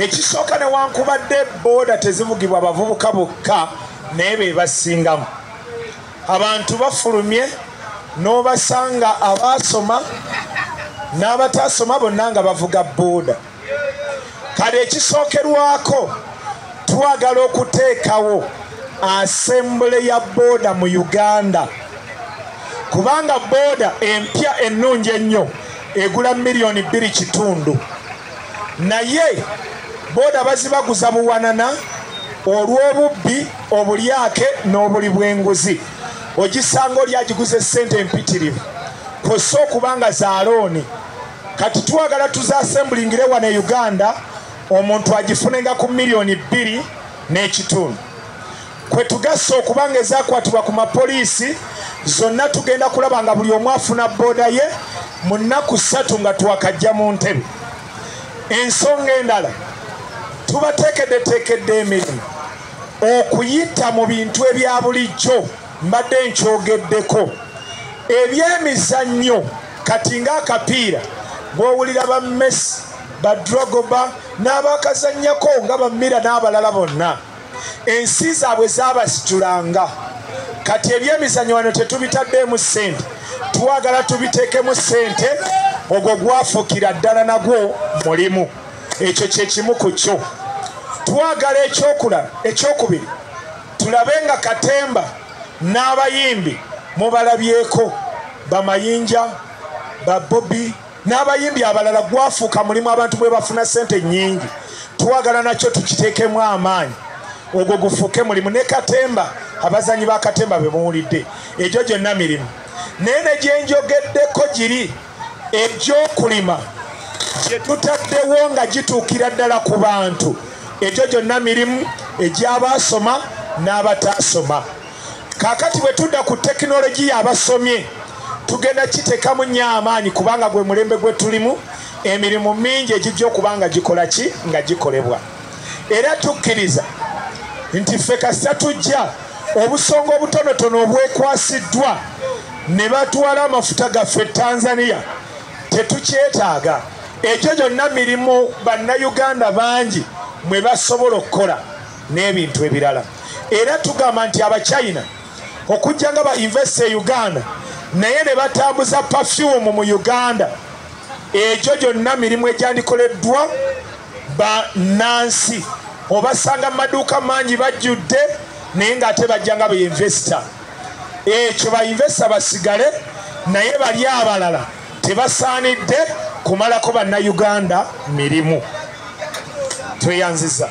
ekisooka newankubadde booda tezivugibwa abavubuka bokka naye be basingamu. Abantu bafulumye n'obasanga abaasoma n'abataasoma bonna nga bavuga booda. Kale ekisookerwako twagala okuteekawo asembule ya booda mu Uganda, kubanga booda empya ennungi ennyo egula $2.2 naye booda bazibaguza buwanana olw'obubbi, obulyake n'obuli bw'enguzi. Ogisanga oli agiguze ssente empitirivu kw'ossa okubanga za looni. Kati twagala tuzaasembulingire wano e Uganda omuntu agifunenga ku $2.2. Kwe tugassa okubanga ezaakwatibwa ku mapoliisi zonna tugenda kulaba nga buli omu afuna booda ye mu nnaku 3 nga twakajja mu ntebe. Ensonga endala tubateekeddeteekedde emirimu okuyita mu bintu ebya bulijjo. Mbadde nkyogeddeko ebyemizannyo kati ng'akapiira bw'owulira ba Messi, ba Drogba n'abakazannyako nga ba Miller n'abalala bonna ensi zaabwe zaabasitulanga. Kati ebyemizannyo wano tetubitaddemu ssente, twagala tubiteekemu ssente. Ogwo gwafuukira ddala nagwo mulimu. Ekyo kye kimu ku kyo. Twagala ekyokubiri tulabe nga Katemba n'abayimbi mubalabyeko, bamayinja, ba Bobby n'abayimbi abalala gwafuuka mulimu abantu bwe bafuna ssente nnyingi. Twagala nakyo tukiteekemu amaanyi, ogwo gufuuke mulimu. Ne Katemba, abazanyi ba Katemba be muwulidde, egyo gyonna mirimu. Naye ne gye njogeddeko giri egy'okulima gye tutaddewo nga gituukira ddala ku bantu, egyo gyonna mirimu egy'abaasoma n'abataasoma. Kaakati bwe tudda ku tekinologiya abasomye tugenda kiteekamu nnyo amaanyi, kubanga gwe mulembe gwe tulimu, emirimu mingi egijja okubanga gikola ki nga gikolebwa. Era tukkiriza nti ffe kasita tujja obusonga obutonotono obwekwasiddwa ne batwala amafuta gaffe Tanzania tetukyetaaga. Egyo gyonna mirimu bannayuganda bangi mwe basobola okukola n'ebintu ebirala. Era tugamba nti Abachina okujja nga ba invest e Uganda naye ne batambuza perfume mu Uganda, egyo gyonna mirimu egyandikoleddwa bannansi. Obasanga mu maduuka mangi bajjudde naye ng'ate bajja nga ba-investor. Ekyo ba-investor basigale, naye bali abalala tebasaanidde kumalako bannayuganda mirimu. Tweyanziza.